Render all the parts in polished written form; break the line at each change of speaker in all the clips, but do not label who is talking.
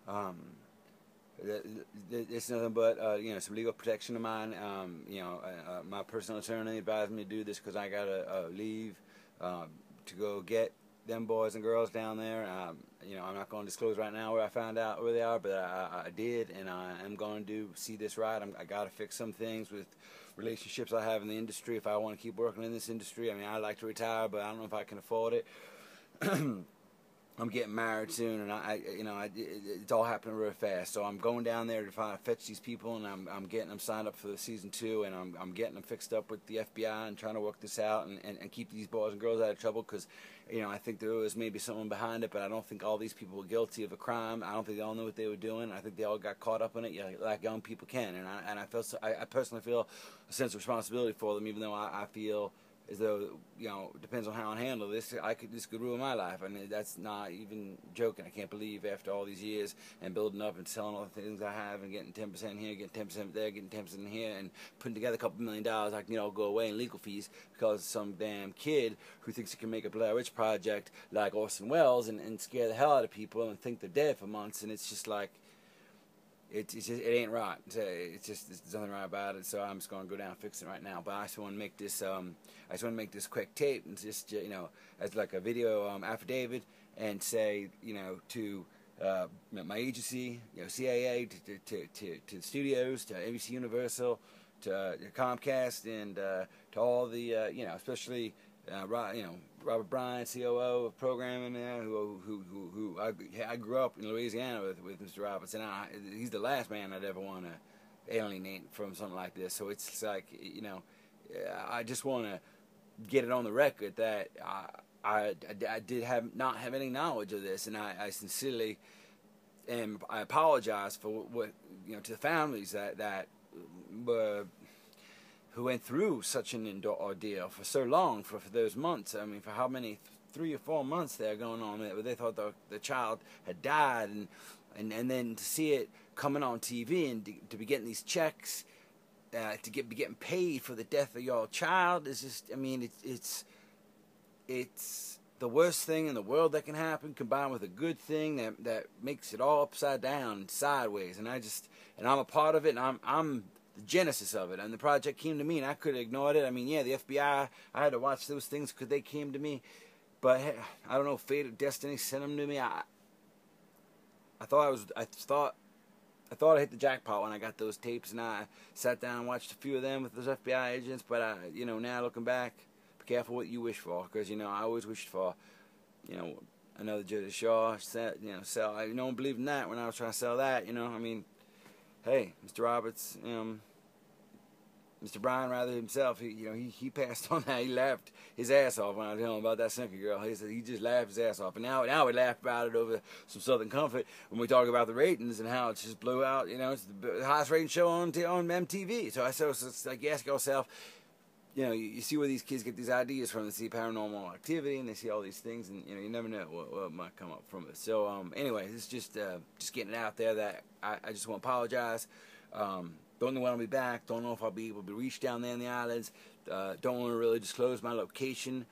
Um, it's nothing but some legal protection of mine. My personal attorney advised me to do this because I gotta leave to go get them boys and girls down there. I'm not going to disclose right now where I found out where they are, but I did, and I am going to see this right. I got to fix some things with relationships I have in the industry if I want to keep working in this industry. I mean, I'd like to retire, but I don't know if I can afford it. I'm getting married soon, and it's all happening real fast. So I'm going down there to fetch these people, and I'm getting them signed up for the season 2, and I'm getting them fixed up with the FBI and trying to work this out and keep these boys and girls out of trouble. Because I think there was maybe someone behind it, but I don't think all these people were guilty of a crime. I don't think they all knew what they were doing. I think they all got caught up in it, like young people can. And I personally feel a sense of responsibility for them, even though I feel as though, depends on how I handle this, this could ruin my life. I mean, that's not even joking. I can't believe after all these years and building up and selling all the things I have and getting 10% here, getting 10% there, getting 10% here, and putting together a couple $1 million, I can go away in legal fees because some damn kid who thinks he can make a Blair Witch Project like Orson Welles and scare the hell out of people and think they're dead for months, and it's just like, it ain't right. There's nothing right about it. So I'm just gonna go down and fix it right now. But I just want to make this quick tape and just as like a video affidavit and say to my agency, CAA, to the studios, to ABC Universal, to Comcast, and to all the especially Robert Bryan, COO of programming there, who I grew up in Louisiana with Mr. Roberts, and he's the last man I'd ever want to alienate from something like this. So it's like, I just want to get it on the record that I did not have any knowledge of this, and I sincerely I apologize for what to the families that who went through such an ordeal for so long, for those months. I mean, for how many, 3 or 4 months they're going on where they thought the child had died, and then to see it coming on TV and to be getting these checks, to be getting paid for the death of your child is just, I mean, it's the worst thing in the world that can happen, combined with a good thing that makes it all upside down and sideways. And I'm a part of it, and I'm the genesis of it, and the project came to me, and I could have ignored it. I mean, yeah, the FBI, I had to watch those things because they came to me, but hey, I don't know, fate or destiny sent them to me. I thought I hit the jackpot when I got those tapes, and I sat down and watched a few of them with those FBI agents. But now looking back, be careful what you wish for, because I always wished for, another Jersey Shore, sell. I don't believe in that when I was trying to sell that. I mean. Hey, Mr. Roberts, Mr. Bryan rather himself, he passed on that. He laughed his ass off when I was telling him about that sinker girl. He said he just laughed his ass off, and now we laugh about it over some Southern Comfort when we talk about the ratings and how it just blew out. It's the highest rating show on MTV. So it's like you ask yourself, you see where these kids get these ideas from. They see paranormal activity and they see all these things, and you never know what might come up from it. So anyway, this is just getting it out there that I just want to apologize. Don't know when I'll be back. Don't know if I'll be able to reach down there in the islands. Don't want to really disclose my location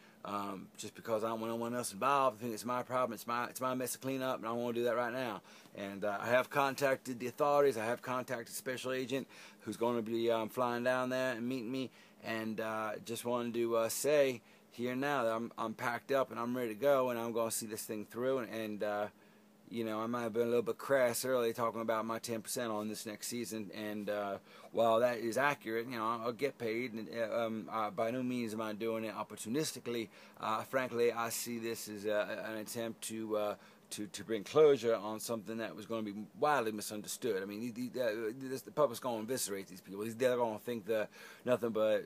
just because I don't want anyone else involved. I think it's my problem. It's my mess to clean up, and I want to do that right now. And I have contacted the authorities. I have contacted Special Agent, who's going to be flying down there and meeting me. And just wanted to say here now that I'm packed up and I'm ready to go, and I'm going to see this thing through. And I might have been a little bit crass early talking about my 10% on this next season. And while that is accurate, I'll get paid. And by no means am I doing it opportunistically. Frankly, I see this as an attempt to bring closure on something that was going to be widely misunderstood. I mean, the public's going to eviscerate these people. They're going to think they're nothing but,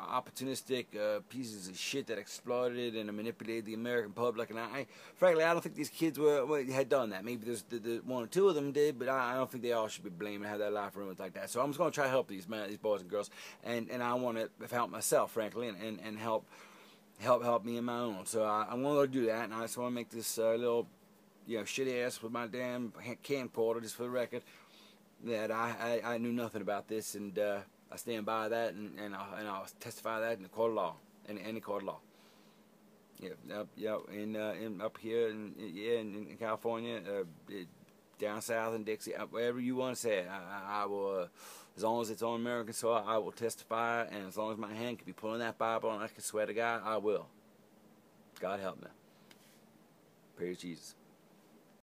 opportunistic pieces of shit that exploited and manipulated the American public. And frankly, I don't think these kids had done that. Maybe there's the one or two of them did, but I don't think they all should be blamed and have their life ruined like that. So I'm just going to try to help these boys and girls, and I want to help myself, frankly, and help me in my own. So I'm going to do that, and I just want to make this little, shitty ass with my damn camcorder, just for the record, that I knew nothing about this, and I stand by that, and I'll testify that in the court of law, in any court of law. Yeah, in up here, in California, down south in Dixie, wherever you want to say it, I will, as long as it's on American soil, I will testify, and as long as my hand can be pulling that Bible and I can swear to God, I will. God help me. Praise Jesus.